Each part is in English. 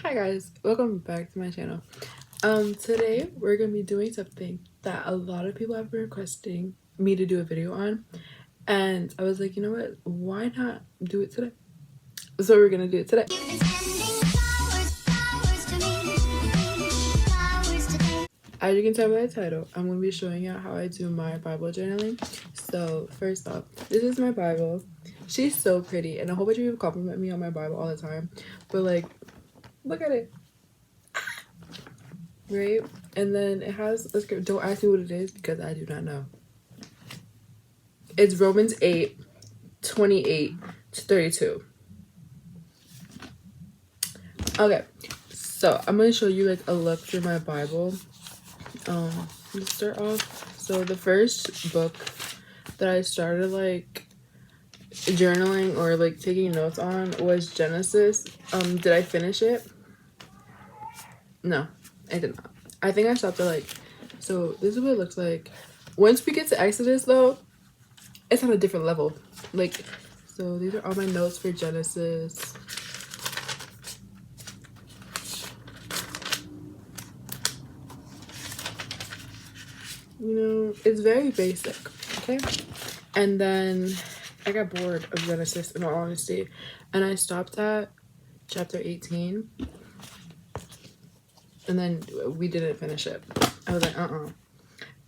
Hi guys, welcome back to my channel. Today we're gonna be doing something that a lot of people have been requesting me to do a video on, and I was like, you know what, why not do it today? So we're gonna do it today. As you can tell by the title, I'm gonna be showing you how I do my Bible journaling. So first off, this is my Bible. She's so pretty, and a whole bunch of people compliment me on my Bible all the time, but like, look at it. Right? And then it has a script. Don't ask me what it is because I do not know. It's Romans 8:28-32. Okay, so I'm gonna show you like a look through my Bible. Let's start off. So the first book that I started like journaling or like taking notes on was Genesis. Did I finish it? No, I did not. I think I stopped at like, so this is what it looks like. Once we get to Exodus though, it's on a different level. Like, so these are all my notes for Genesis. You know, it's very basic, okay? And then I got bored of Genesis in all honesty, and I stopped at chapter 18, and then we didn't finish it. I was like,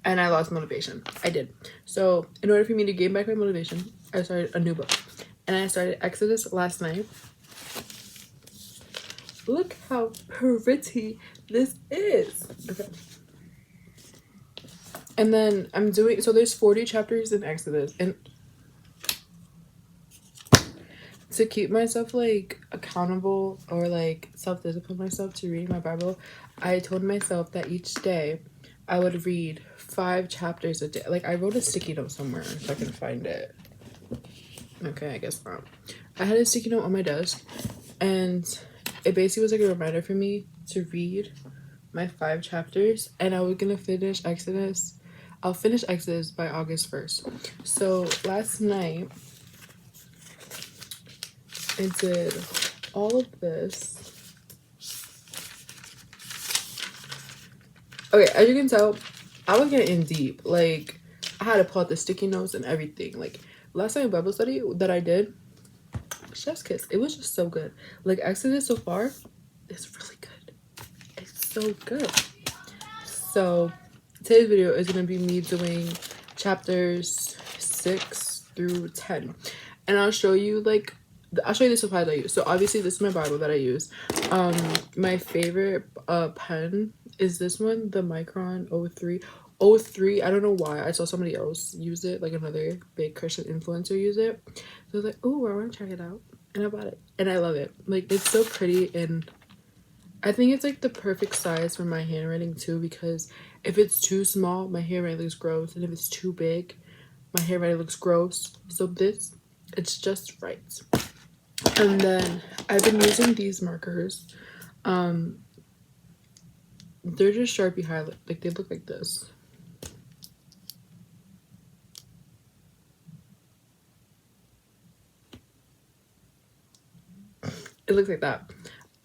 and I lost motivation. I did. So in order for me to gain back my motivation, I started a new book, and I started Exodus last night. Look how pretty this is. Okay. And then I'm doing, so there's 40 chapters in Exodus, and to keep myself like accountable or like self-discipline myself to reading my Bible, I told myself that each day I would read 5 chapters a day. Like I wrote a sticky note somewhere if I can find it. Okay, I guess not. I had a sticky note on my desk, and it basically was like a reminder for me to read my 5 chapters, and I was gonna finish Exodus. I'll finish Exodus by August 1st. So last night I did all of this. Okay, as you can tell, I was getting in deep. Like, I had to pull out the sticky notes and everything. Like, last time Bible study that I did, chef's kiss. It was just so good. Like, Exodus so far is really good. It's so good. So, today's video is going to be me doing chapters 6 through 10. And I'll show you, like, I'll show you the supplies I use. So, obviously, this is my Bible that I use. My favorite pen is this one, the Micron 03. 03, I don't know why. I saw somebody else use it, like another big Christian influencer use it. So I was like, oh, I want to check it out. And I bought it. And I love it. Like, it's so pretty, and I think it's like the perfect size for my handwriting too, because if it's too small, my handwriting looks gross, and if it's too big, my handwriting looks gross. So this, it's just right. And then I've been using these markers. They're just Sharpie highlight, like they look like this. It looks like that.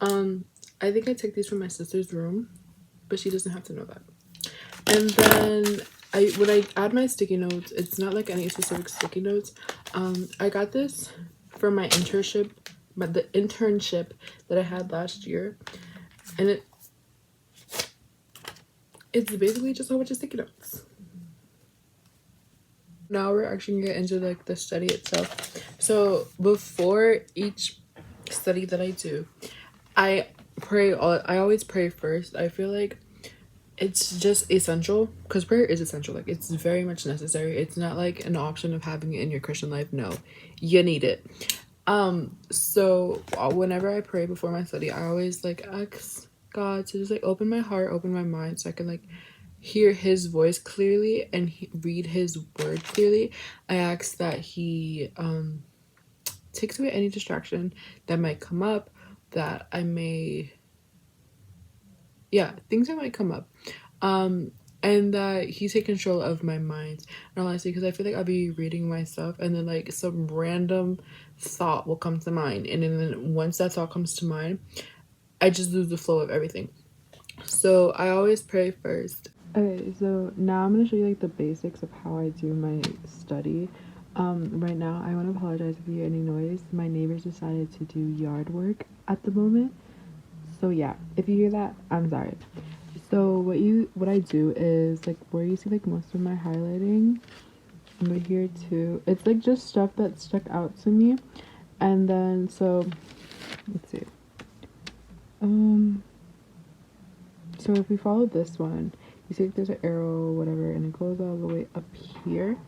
I think I took these from my sister's room, but she doesn't have to know that. And then when I add my sticky notes, it's not like any specific sticky notes. I got this from my internship, but the internship that I had last year, and it's basically just a whole bunch of sticky notes. Now we're actually gonna get into like the study itself. So before each study that I do, I always pray first. I feel like it's just essential, because prayer is essential. Like, it's very much necessary. It's not like an option of having it in your Christian life. No, you need it. So whenever I pray before my study, I always like ask God to just like open my heart, open my mind, so I can like hear his voice clearly and read his word clearly. I ask that he takes away any distraction that might come up, that I may, things that might come up, and that he take control of my mind. And honestly, because I feel like I'll be reading my stuff, and then like some random thought will come to mind, and then once that thought comes to mind, I just lose the flow of everything. So I always pray first. Okay, so now I'm gonna show you like the basics of how I do my study. Right now I want to apologize if you hear any noise. My neighbors decided to do yard work at the moment. So yeah, if you hear that, I'm sorry. So what I do is like where you see like most of my highlighting over here too. It's like just stuff that stuck out to me. And then so let's see. So if we follow this one, you see like there's an arrow, whatever, and it goes all the way up here.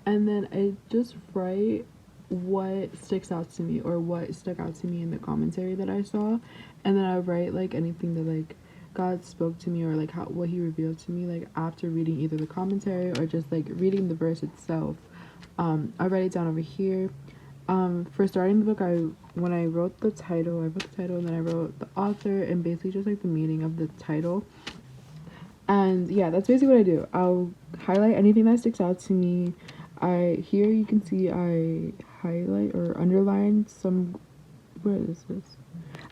And then I just write what sticks out to me or what stuck out to me in the commentary that I saw. And then I write like anything that like God spoke to me or like what he revealed to me like after reading either the commentary or just like reading the verse itself. I write it down over here. For starting the book, when I wrote the title, I wrote the title and then I wrote the author and basically just like the meaning of the title. And yeah, that's basically what I do. I'll highlight anything that sticks out to me. Here you can see I highlight or underline some. Where is this?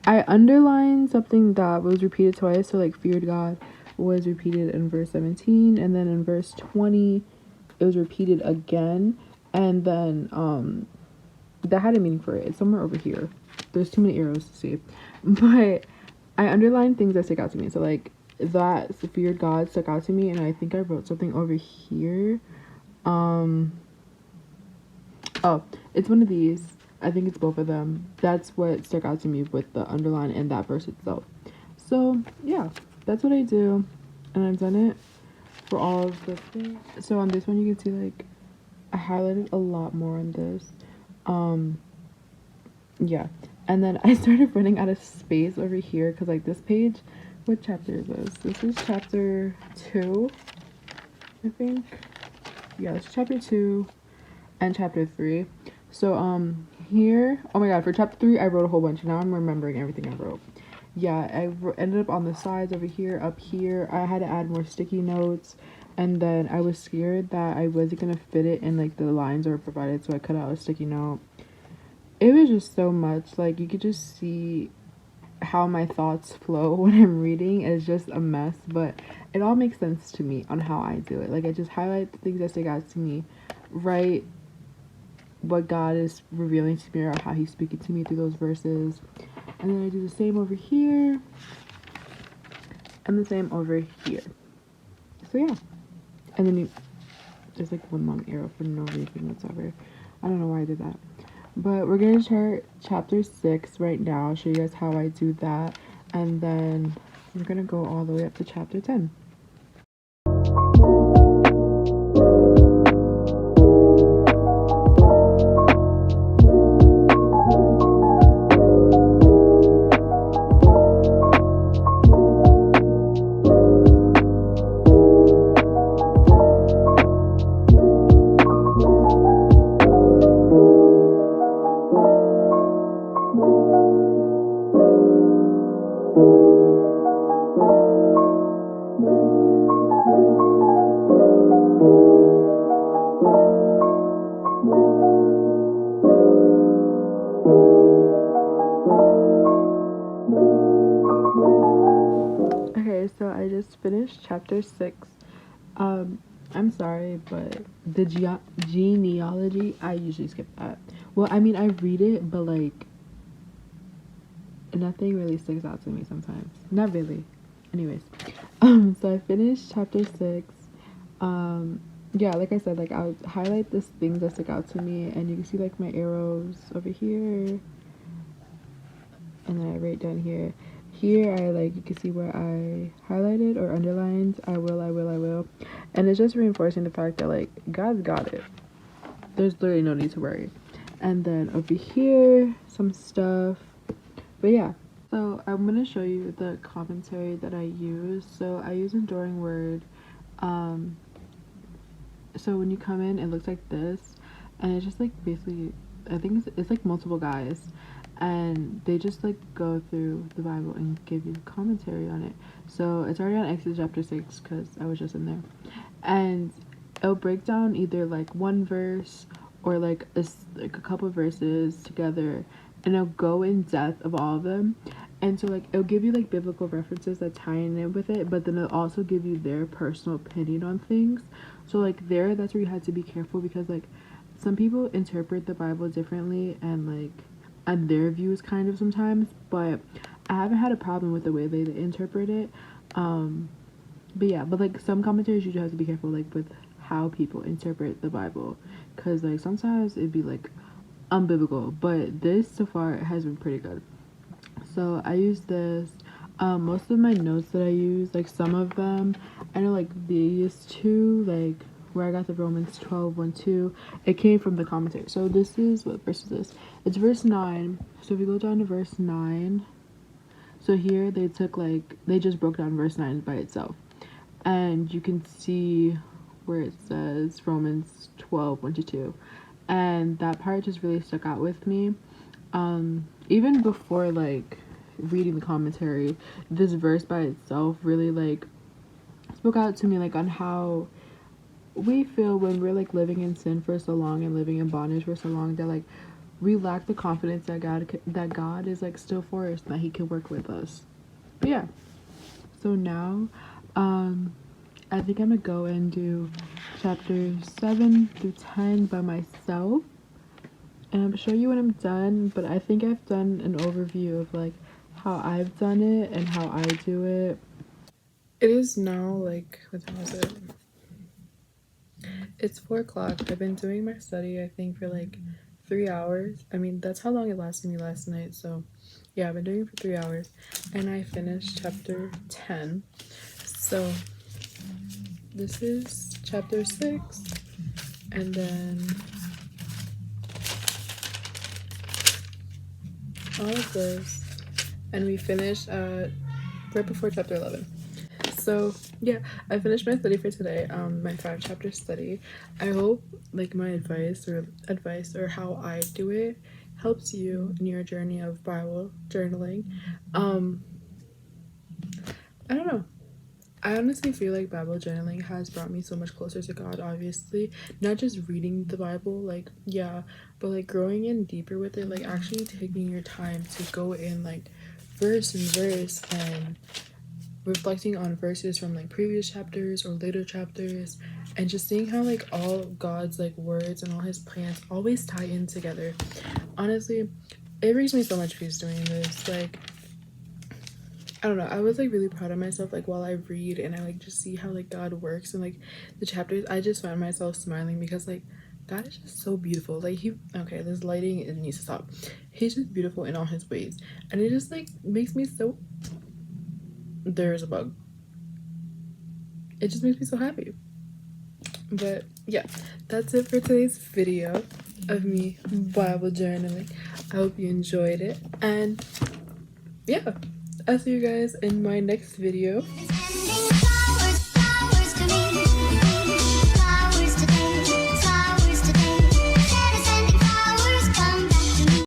I underlined something that was repeated twice. So like feared God was repeated in verse 17, and then in verse 20 it was repeated again, and then that had a meaning for it. It's somewhere over here. There's too many arrows to see, but I underlined things that stick out to me. So like that feared God stuck out to me, and I think I wrote something over here. Oh, it's one of these. I think it's both of them. That's what stuck out to me with the underline and that verse itself. So yeah, that's what I do, and I've done it for all of the things. So on this one you can see like I highlighted a lot more on this. Yeah, and then I started running out of space over here because like this page, what chapter is this? This is chapter 2, I think. Yeah, it's chapter 2 and chapter 3. So here, oh my god, for chapter 3 I wrote a whole bunch. Now I'm remembering everything I wrote. Yeah, ended up on the sides over here, up here. I had to add more sticky notes, and then I was scared that I wasn't gonna fit it in like the lines that were provided, so I cut out a sticky note. It was just so much. Like you could just see how my thoughts flow when I'm reading. It's just a mess, but it all makes sense to me on how I do it. Like I just highlight the things that stick out to me, write what God is revealing to me or how he's speaking to me through those verses, and then I do the same over here and the same over here. So yeah, and then there's like one long arrow for no reason whatsoever. I don't know why I did that. But we're gonna start chapter 6 right now. I'll show you guys how I do that, and then we're gonna go all the way up to chapter 10. Okay, so I just finished chapter 6. I'm sorry, but the genealogy, I usually skip that. Well, I mean, I read it, but like nothing really sticks out to me sometimes. Not really. Anyways, so I finished chapter 6. Yeah, like I said, like I'll highlight this thing that stick out to me, and you can see like my arrows over here, and then I write down here. Here I like, you can see where I highlighted or underlined I will, and it's just reinforcing the fact that like God's got it. There's literally no need to worry. And then over here some stuff, but yeah. So I'm gonna show you the commentary that I use. So I use Enduring Word. So when you come in, it looks like this, and it's just like basically, I think it's like multiple guys, and they just like go through the Bible and give you commentary on it. So it's already on Exodus chapter 6 because I was just in there, and it'll break down either like one verse or like a couple verses together, and it'll go in depth of all of them. And so like it'll give you like biblical references that tie in with it, but then it'll also give you their personal opinion on things. So like there, that's where you have to be careful, because like some people interpret the Bible differently and their views kind of sometimes, but I haven't had a problem with the way they interpret it. But yeah, but like some commentaries, you do have to be careful like with how people interpret the Bible, because like sometimes it'd be like unbiblical, but this so far has been pretty good. So I use this. Most of my notes that I use, like some of them, I know like these two, like where I got the Romans 12:1-2, it came from the commentary. So this is, what verse is this? It's verse 9. So if we go down to verse 9, so here they took like, they just broke down verse 9 by itself. And you can see where it says Romans 12:1-2. And that part just really stuck out with me. Even before like reading the commentary, this verse by itself really like spoke out to me, like on how we feel when we're like living in sin for so long and living in bondage for so long, that like we lack the confidence that God is like still for us, that he can work with us. But yeah, so now I think I'm gonna go and do chapters 7-10 by myself, and I'm show you when I'm done. But I think I've done an overview of like how I've done it and how I do it. It is now like, what time is it? It's 4 o'clock. I've been doing my study, I think, for like 3 hours. I mean, that's how long it lasted me last night. So yeah, I've been doing it for 3 hours, and I finished chapter 10. So this is chapter 6, and then all of this, and we finished right before chapter 11. So yeah, I finished my study for today, my 5-chapter study. I hope like my advice or how I do it helps you in your journey of Bible journaling. I don't know, I honestly feel like Bible journaling has brought me so much closer to God, obviously. Not just reading the Bible, like, yeah, but like growing in deeper with it, like actually taking your time to go in like verse and verse and reflecting on verses from like previous chapters or later chapters, and just seeing how like all God's like words and all his plans always tie in together. Honestly, it brings me so much peace doing this. Like, I don't know, I was like really proud of myself like while I read and I like just see how like God works and like the chapters. I just find myself smiling because like God is just so beautiful. Like okay, this lighting, it needs to stop. He's just beautiful in all his ways, and it just like makes me so, there's a bug, it just makes me so happy. But yeah, that's it for today's video of me Bible journaling. I hope you enjoyed it, and yeah, I'll see you guys in my next video.